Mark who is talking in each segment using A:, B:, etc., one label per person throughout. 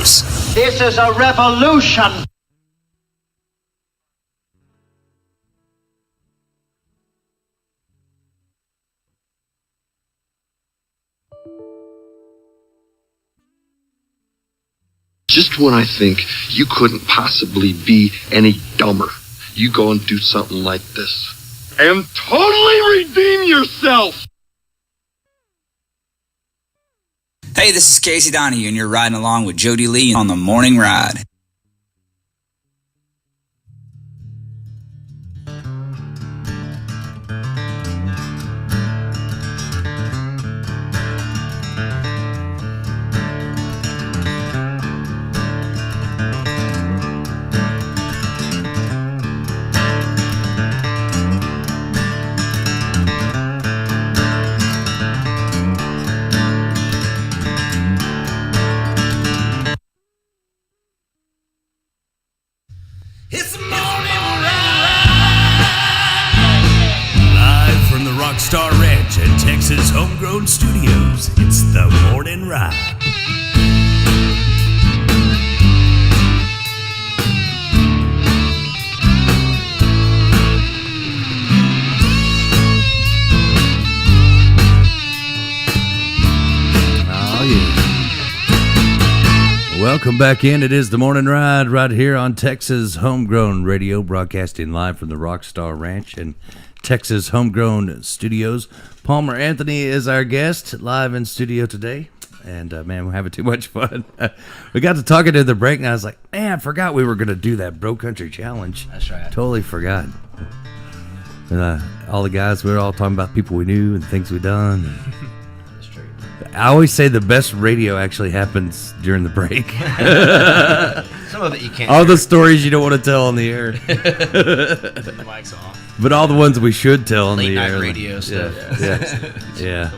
A: Studios.
B: This is a revolution.
C: Just when I think you couldn't possibly be any dumber, you go and do something like this. And totally redeem yourself!
A: Hey, this is Casey Donahue, and you're riding along with Jody Lee on the Morning Ride.
D: Rockstar Ranch at Texas Homegrown Studios. It's the Morning Ride.
E: Oh, yeah. Welcome back in. It is the Morning Ride right here on Texas Homegrown Radio, broadcasting live from the Rockstar Ranch and Texas Homegrown Studios. Palmer Anthony is our guest live in studio today. And, man, we're having too much fun. We got to talking to the break, and I was like, man, I forgot we were going to do that Bro Country Challenge.
F: That's right.
E: Totally forgot. And, all the guys, we were all talking about people we knew and things we done.
F: That's true.
E: I always say the best radio actually happens during the break.
F: Some of it you can't.
E: All the stories you don't want to tell on the air.
G: The mic's off.
E: But all the ones we should tell on
F: Late
E: the air.
F: night radio stuff.
E: Yeah.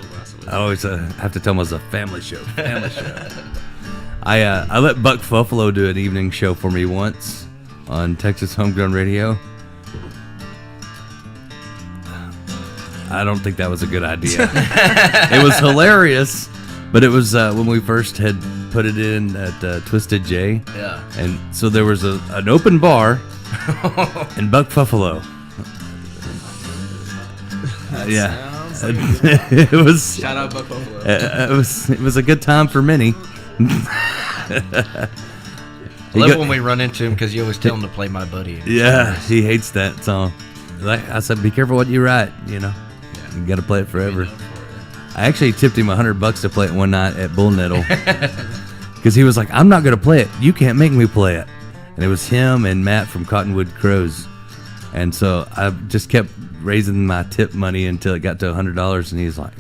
E: I always have to tell them it was a family show. I let Buck Buffalo do an evening show for me once on Texas Homegrown Radio. I don't think that was a good idea. It was hilarious, but it was when we first had put it in at Twisted J.
F: Yeah.
E: And so there was an open bar in Buck Buffalo. Yeah. It was.
G: Shout out Buck Buffalo.
E: It was a good time for many.
F: I love when we run into him because you always tell him to play My Buddy.
E: Yeah, he hates that song. Like I said, be careful what you write. You know, you got to play it forever. I actually tipped him $100 to play it one night at Bull Nettle because he was like, "I'm not gonna play it. You can't make me play it." And it was him and Matt from Cottonwood Crows, and so I just kept raising my tip money until it got to $100, and he's like,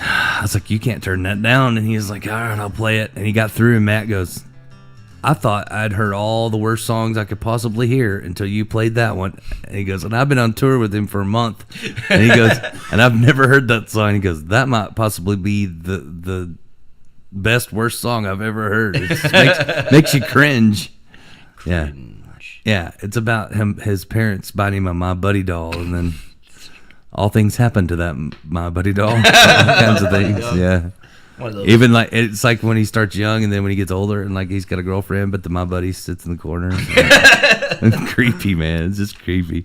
E: I was like, you can't turn that down. And he was like, all right, I'll play it. And he got through, and Matt goes, I thought I'd heard all the worst songs I could possibly hear until you played that one. And he goes, and I've been on tour with him for a month. And he goes, and I've never heard that song. He goes, that might possibly be the best, worst song I've ever heard. It just makes you cringe. Yeah. Yeah, it's about his parents buying him a My Buddy doll, and then all things happen to that My Buddy doll. All kinds of things, yeah. Even like it's like when he starts young, and then when he gets older, and like he's got a girlfriend, but the My Buddy sits in the corner. It's creepy, man. It's just creepy.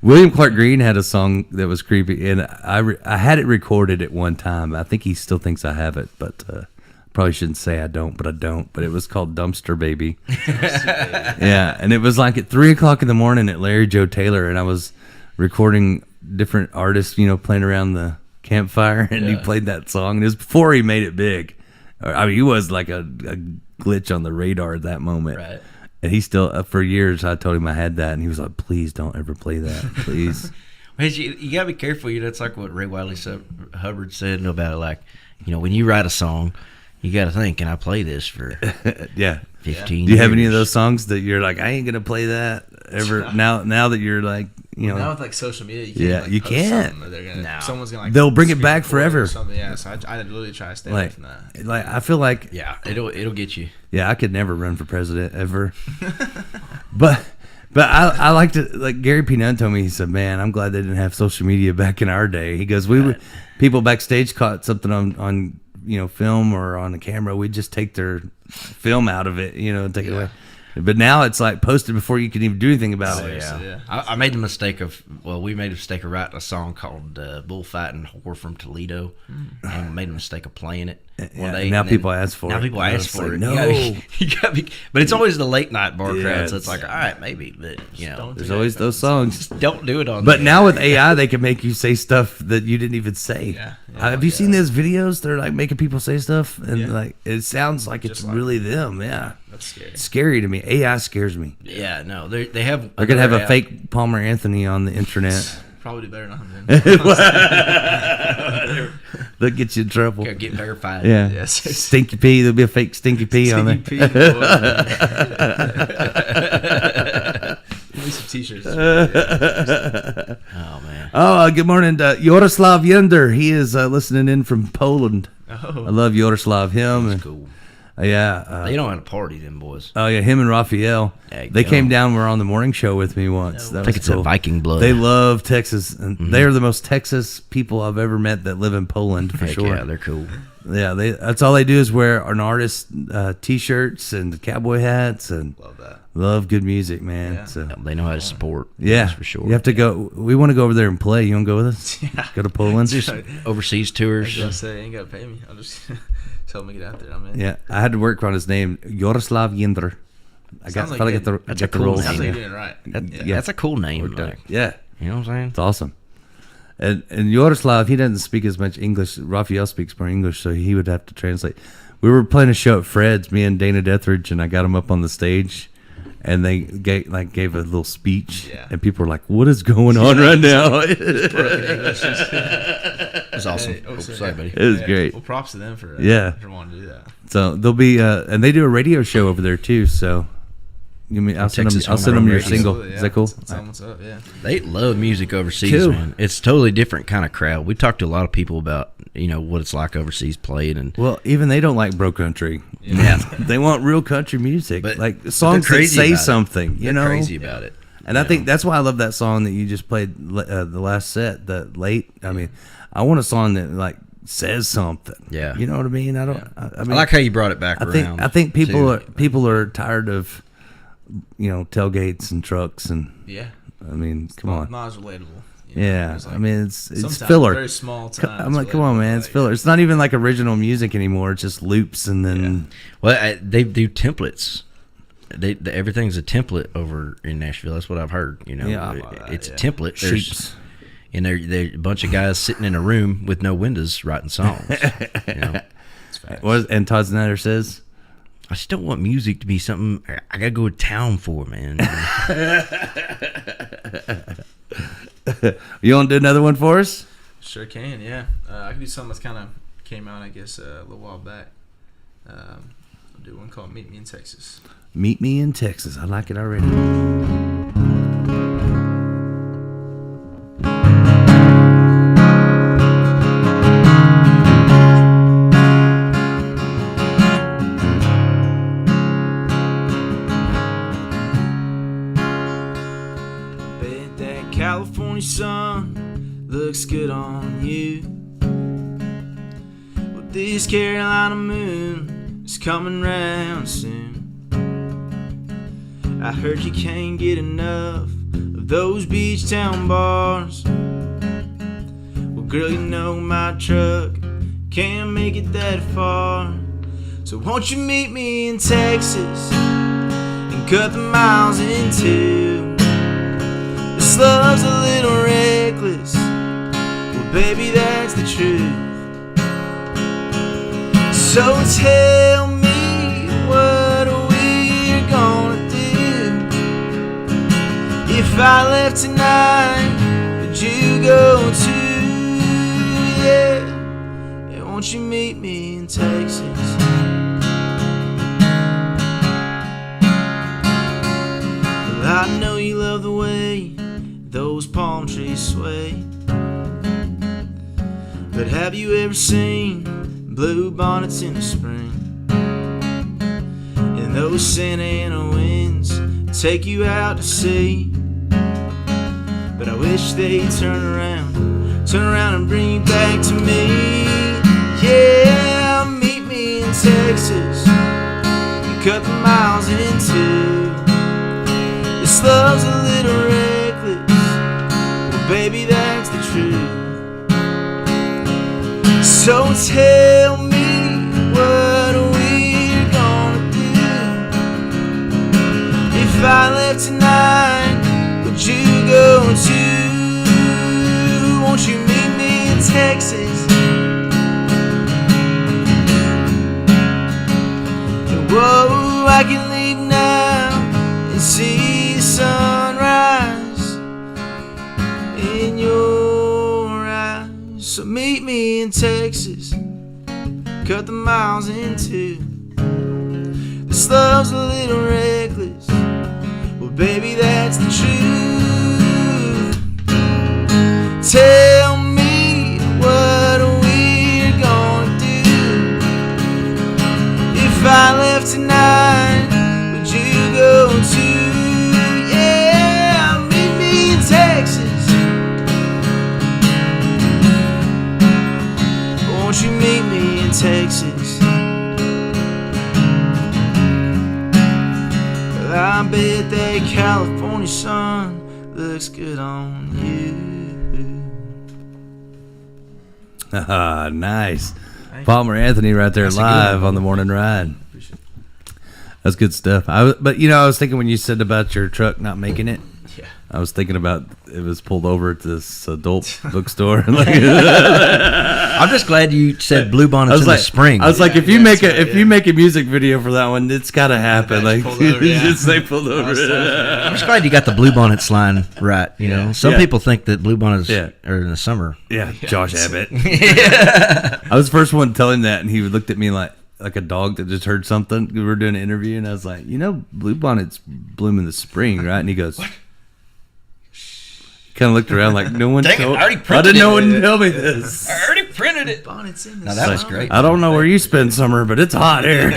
E: William Clark Green had a song that was creepy, and I had it recorded at one time. I think he still thinks I have it, but probably shouldn't say I don't, but I don't. But it was called Dumpster Baby. Yeah, and it was like at 3 o'clock in the morning at Larry Joe Taylor, and I was recording different artists, you know, playing around the campfire, and he played that song. It was before he made it big. I mean, he was like a glitch on the radar at that moment. Right. And he still, for years, I told him I had that, and he was like, please don't ever play that, please.
F: You got to be careful. You know, it's like what Ray Wiley Hubbard said about, like, you know, when you write a song, you got to think, can I play this for 15 years?
E: Do you have any of those songs that you're like, I ain't going to play that ever? Now that you're like, you know.
G: Now with like social media, you can't.
E: You can't.
G: Someone's going to like.
E: They'll bring it back forever.
G: Yeah, so I literally try to stay away from that.
E: Like, I feel like.
F: Yeah, it'll get you.
E: Yeah, I could never run for president ever. But I like to, like Gary P. Nunn told me, he said, man, I'm glad they didn't have social media back in our day. He goes, people backstage caught something on film or on the camera, we'd just take their film out of it, and take it away. But now it's like posted before you can even do anything about it.
F: Yeah. I made the mistake we made a mistake of writing a song called Bullfighting Whore from Toledo, and made a mistake of playing it one day.
E: Now people ask for it.
F: Now people ask for it.
E: No.
F: You gotta be, but it's always the late night bar
E: Yeah,
F: crowd, so it's like, all right, maybe, but
E: There's always those songs.
F: don't do it on.
E: But now with AI, they can make you say stuff that you didn't even say.
G: Yeah.
E: Have you seen those videos? They're like making people say stuff, and
G: Yeah.
E: like it sounds like it's really them. Yeah,
G: That's scary.
E: it's scary to me. AI scares me.
F: yeah, no, they have.
E: They're gonna have a
F: another app.
E: fake Palmer Anthony on the internet.
G: Probably do better than him.
E: They'll get you in trouble.
F: Gotta get verified.
E: Yeah,
G: Yes.
E: Stinky P. There'll be a fake Stinky P on there.
G: Stinky Pete, boy. Need some t-shirts.
F: Oh man.
E: Oh, good morning, Yaroslav Yender. He is listening in from Poland. I love Yaroslav. Him.
F: That's
E: And,
F: cool.
E: yeah.
F: They don't have a party, them boys.
E: Oh yeah, him and Raphael.
F: There you
E: They
F: go.
E: came down. Were on the morning show with me once. That
F: I think
E: was
F: it's
E: cool.
F: a Viking blood.
E: They love Texas, and they're the most Texas people I've ever met that live in Poland for
F: Heck
E: sure.
F: yeah, they're cool.
E: Yeah, that's all they do is wear an artist t-shirts and cowboy hats and
G: Love that.
E: love good music, man.
G: Yeah.
E: So
F: They know how to support.
E: yeah,
F: that's for sure.
E: You have to go. We want to go over there and play. You want to go with us?
G: Yeah.
E: Go to Poland.
F: Overseas
G: I
F: tours.
G: was gonna say, ain't gotta pay me. I'll just tell him to get out there. I'm in.
E: Yeah, I had to work on his name, Yaroslav Yender. I
G: Sounds like
E: thought I
G: good.
E: got the
F: That's
E: got
F: a
E: the
F: cool
E: role.
F: name.
G: Sounds like
E: Yeah.
G: you're doing it right.
E: Yeah.
F: That's a cool name. Like,
E: Yeah,
F: you know what I'm saying?
E: it's awesome. And Yaroslav, he doesn't speak as much English. Raphael speaks more English, so he would have to translate. We were playing a show at Fred's, me and Dana Dethridge, and I got him up on the stage, and they gave a little speech,
G: Yeah.
E: and people were like, "What is going on right now?"
F: It's awesome.
G: Hey,
F: Oh,
G: sorry.
F: sorry, buddy.
E: It was great.
G: Well, props to them for wanting to do that.
E: So they'll be, and they do a radio show over there too. So, I'll send
F: Texas
E: them. I'll send them
F: Homegrown
E: your
F: Radio.
E: single.
G: Absolutely,
E: Is that cool?
G: Tell them what's up. Yeah.
F: They love music overseas,
E: Cool.
F: man. It's totally different kind of crowd. We talked to a lot of people about what it's like overseas playing, and
E: Well, even they don't like bro country.
F: yeah,
E: They want real country music,
F: But
E: like
F: they're
E: songs that
F: crazy
E: say
F: about it.
E: something. You
F: they're
E: know,
F: crazy about it.
E: And I think that's why I love that song that you just played the last set, the late. I mean, I want a song that like says something.
F: Yeah.
E: You know what I mean? I don't. I mean,
F: I like how you brought it back
E: I
F: around.
E: think people
F: too.
E: are tired of tailgates and trucks and.
G: Yeah.
E: I mean, come on.
G: Not as relatable.
E: Yeah,
G: It's like-
E: I mean it's
G: sometimes
E: filler.
G: Very small time.
E: I'm like, come on, man, it's filler. It's not even like original music anymore. It's just loops and then.
F: Well, they do templates. Everything's a template over in Nashville. That's what I've heard.
E: Yeah.
F: It's a template. There's-
E: Sheeps.
F: And they're a bunch of guys sitting in a room with no windows writing songs.
E: And Todd Snyder says,
F: I just don't want music to be something I gotta go to town for, man.
E: "You want to do another one for us?"
G: Sure can, yeah. I can do something that's kind of came out, I guess, a little while back. I'll do one called "Meet Me in Texas."
E: Meet me in Texas. I like it already.
G: Bet that California sun looks good on you. Well, this Carolina moon is coming round soon. I heard you can't get enough of those beach town bars. Well, girl, you know my truck can't make it that far. So won't you meet me in Texas and cut the miles in two? This love's a little reckless. Well, baby, that's the truth. So tell me what we're gonna do. If I left tonight, would you go too? Yeah. And won't you meet me in Texas? Well, I know you love the way those palm trees sway. But have you ever seen blue bonnets in the spring? And those Santa Ana winds take you out to sea. But I wish they'd turn around and bring you back to me. Yeah, Texas and cut the miles in two. This love's a little reckless, well, baby, that's the truth. So tell me what we're gonna do. If I left tonight, would you go too? Won't you meet me in Texas? Whoa, I can leave now and see the sunrise in your eyes. So meet me in Texas, cut the miles in two. This love's a little reckless, well, baby, that's the truth. Tell me what we're gonna do. If I left tonight, would you go too? Yeah, meet me in Texas. Won't you meet me in Texas? Well, I bet that California sun looks good on you.
E: Nice. Palmer Anthony right there live on the morning ride. That's good stuff. But I was thinking when you said about your truck not making it,
G: Yeah.
E: I was thinking about it was pulled over at this adult bookstore.
F: I'm just glad you said Bluebonnets in the spring.
E: I was like, if you make a music video for that one, it's got to happen.
G: Yeah,
E: Like,
G: pulled over, yeah.
E: just say pulled over.
F: I'm just glad you got the Bluebonnets line right. You know, some
E: Yeah.
F: people think that Bluebonnets
E: Yeah.
F: are in the summer.
E: Yeah, Josh Abbott. I was the first one to tell him that, and he looked at me like a dog that just heard something. We were doing an interview, and I was like, Bluebonnets bloom in the spring, right? And he goes, kind of looked around like, no one
F: Dang it,
E: told.
F: I already
E: How
F: printed
E: did no
F: it.
E: one tell me this?
F: I already printed it.
G: Bonnets in the
F: Now that was
G: summer.
F: great.
E: I don't know where you spend summer, but it's hot here.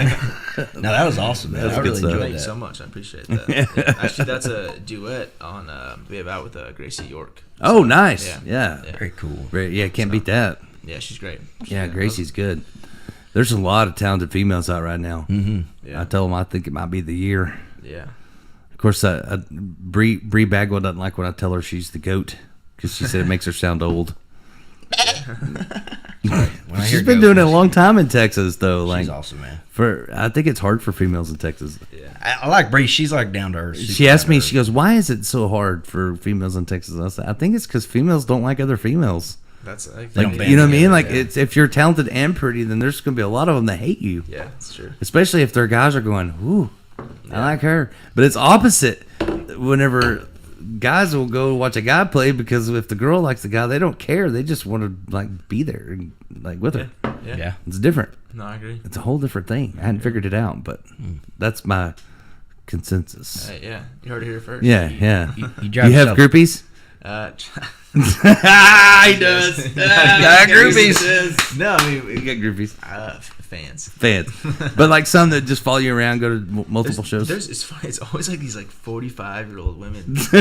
F: No, that was awesome. Man.
E: That's
F: I
E: good
F: really
E: stuff.
F: enjoyed
G: Thank you
F: that.
G: so much. I appreciate that. Actually, that's a duet on We Have Out with Gracie York.
E: Oh, nice.
G: Yeah.
E: Yeah.
F: Very cool.
E: Yeah, can't beat that.
G: Yeah, she's great.
E: Yeah, Gracie's good. There's a lot of talented females out right now.
F: Mm-hmm.
G: Yeah.
E: I tell them I think it might be the year.
G: Yeah.
E: Of course, Bree Bagwell doesn't like when I tell her she's the goat because she said it makes her sound old.
F: When I
E: She's
F: hear
E: been
F: goat,
E: doing it a long time in Texas, though.
F: She's
E: Like,
F: awesome, man.
E: I think it's hard for females in Texas.
F: I like Bree. She's like down to earth.
E: She asked me, she goes, "Why is it so hard for females in Texas?" And I said, "I think it's because females don't like other females.
G: That's
F: don't
E: Like,
F: band
E: you know what I mean?
F: together,
E: Like,
G: yeah.
E: it's if you're talented and pretty, then there's going to be a lot of them that hate you.
G: Yeah, that's true.
E: Especially if their guys are going, ooh, I like her. But it's opposite whenever guys will go watch a guy play because if the girl likes the guy, they don't care. They just want to, like, be there and, like, with her.
F: Yeah.
E: It's different.
G: No, I agree.
E: It's a whole different thing. I hadn't figured it out, but that's my consensus.
G: Hey, yeah, you heard it here first.
E: Yeah, yeah.
F: You drive
E: You have
F: yourself-
E: groupies? He does.
F: Got groupies.
G: No, I mean,
E: You got groupies.
G: fans.
E: Fans. But, like, some that just follow you around, go to multiple shows.
G: It's funny. It's always like these 45-year-old women. there's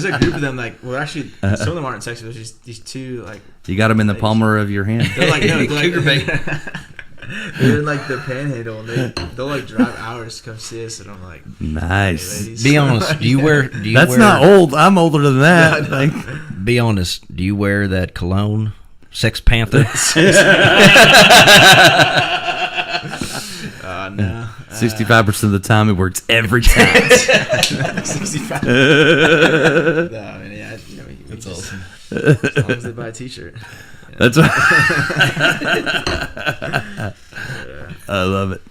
G: a group of them. Like, well, actually, some of them aren't in Texas. There's just these two like.
E: You got them in the palmer of your hand.
G: They're like no,
F: Cougar bait.
G: they're in like the Panhandle, and they'll like drive hours to come see us, and I'm like,
E: Nice.
G: hey, ladies.
F: Be honest. Do you wear?
E: That's not old. I'm older than that. Like,
F: Be honest. Do you wear that cologne? Sex Panther.
G: No.
E: 65% of the time, it works every time.
G: 65. No, I mean, yeah, that's awesome. As long as they buy a T-shirt.
E: That's right. I love it.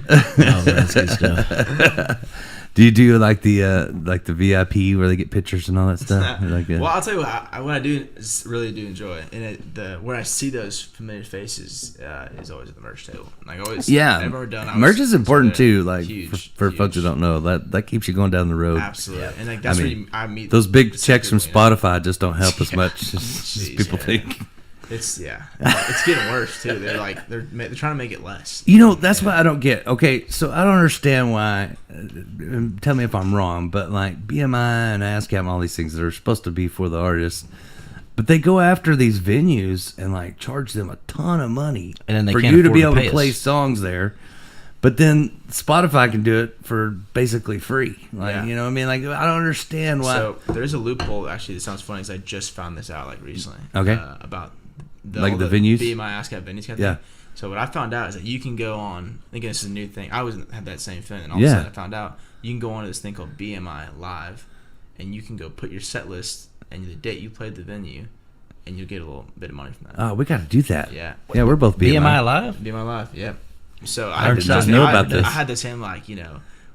F: Oh, that's good stuff.
E: Do you do like the VIP where they get pictures and all that stuff? Like,
G: Well, I'll tell you what I do really do enjoy, and where I see those familiar faces is always at the merch table. Like always,
E: yeah,
G: whenever we're done,
E: merch is important
G: there.
E: too. Like
G: Huge,
E: for folks who
G: huge.
E: don't know, that keeps you going down the road.
G: Absolutely, and like that's
E: I
G: where
E: mean,
G: I meet
E: Those big
G: the
E: checks from
G: people, you know?
E: Spotify just don't help as much as
G: Jeez,
E: people
G: man.
E: think.
G: It's it's getting worse too. They're like they're trying to make it less.
E: You know, that's what I don't get. Okay, so I don't understand why. Tell me if I'm wrong, but like BMI and ASCAP and all these things that are supposed to be for the artist, But they go after these venues and like charge them a ton of money
F: And then they
E: for
F: can't
E: you to
F: afford
E: be
F: to
E: able
F: pay
E: to play
F: us.
E: songs there. But then Spotify can do it for basically free. Like,
G: Yeah.
E: you know what I mean? Like, I don't understand why.
G: So there's a loophole. Actually, that sounds funny because I just found this out like recently.
E: Okay.
G: About
E: Like
G: all
E: the venues?
G: BMI ASCAP venues kind of
E: Yeah.
G: thing. So what I found out is that you can go on. I think this is a new thing. I wasn't had that same feeling. And all
E: Yeah.
G: of a sudden I found out you can go on to this thing called BMI Live, and you can go put your set list and the date you played the venue, and you'll get a little bit of money from that.
E: Oh, we got to do that.
G: Yeah.
E: Yeah, we're both
F: BMI
E: BMI.
F: Live?
G: BMI Live. Yeah. So
E: I did not know about this.
G: I had the same like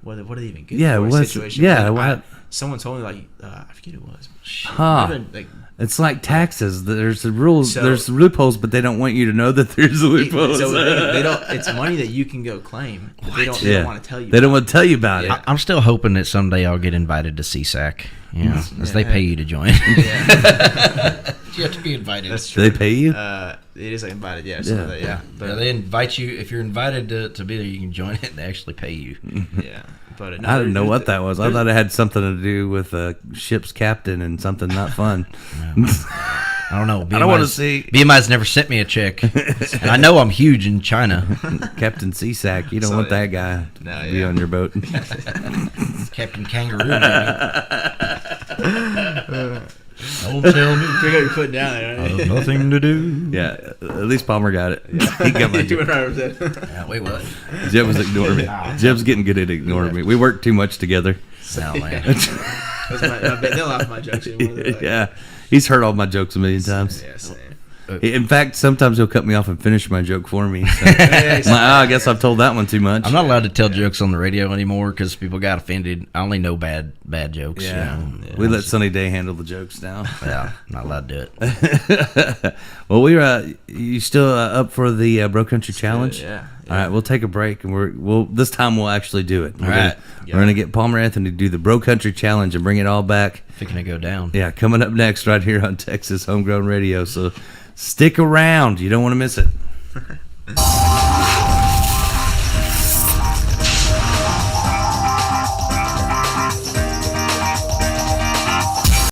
G: what are they even good
E: Yeah,
G: for
E: what's-
G: situation.
E: yeah,
G: And
E: what-
G: someone told me like I forget who it was. Shit,
E: Huh.
G: maybe, like,
E: It's like taxes. There's the rules.
G: So-
E: there's loopholes, but they don't want you to know that there's loopholes.
G: so they don't. It's money that you can go claim, but they don't want to tell you.
E: They don't want to tell you about it.
F: I'm still hoping that someday I'll get invited to CSAC. You know, as they pay you to join. You have to be invited.
G: That's
E: Do
G: true.
E: they pay you?
G: It is like invited. Yeah. So
E: Yeah.
G: that, yeah. But,
F: Yeah, they invite you. If you're invited to be there, you can join it and they actually pay you.
G: yeah. But
E: I didn't know what that was. I thought it had something to do with a ship's captain and something not fun.
F: I don't know.
E: I don't wanna see-
F: BMI's never sent me a check. And I know I'm huge in China.
E: Captain Seasack. You don't
G: So,
E: want that guy
G: No,
E: to be
G: yeah.
E: on your boat.
F: Captain Kangaroo. Don't tell me.
G: You got your foot down there. Right?
F: Nothing to do.
E: Yeah, at least Palmer got it. He got my
G: You
E: joke.
G: went right over there.
F: Yeah, wait, what?
E: Jeb was ignoring me. Jeb's getting good at ignoring me. We work too much together.
F: No, man.
G: That's I bet they'll laugh at my jokes anymore. They're like,
E: Yeah, he's heard all my jokes a million times.
G: Yeah. Same.
E: In fact, sometimes he'll cut me off and finish my joke for me. So. I'm like, I guess I've told that one too much.
F: I'm not allowed to tell jokes on the radio anymore because people got offended. I only know bad jokes.
E: Yeah,
F: You know?
E: we let Sunny Day handle the jokes now.
F: Yeah, not allowed to do it.
E: Well, you still up for the Bro Country Challenge?
G: Yeah.
E: All right, we'll take a break and we'll this time we'll actually do it. We're
F: All right.
E: we're gonna get Palmer Anthony to do the Bro Country Challenge and bring it all back.
F: Thinking to go down.
E: Yeah, coming up next right here on Texas Homegrown Radio. So stick around, you don't want to miss it.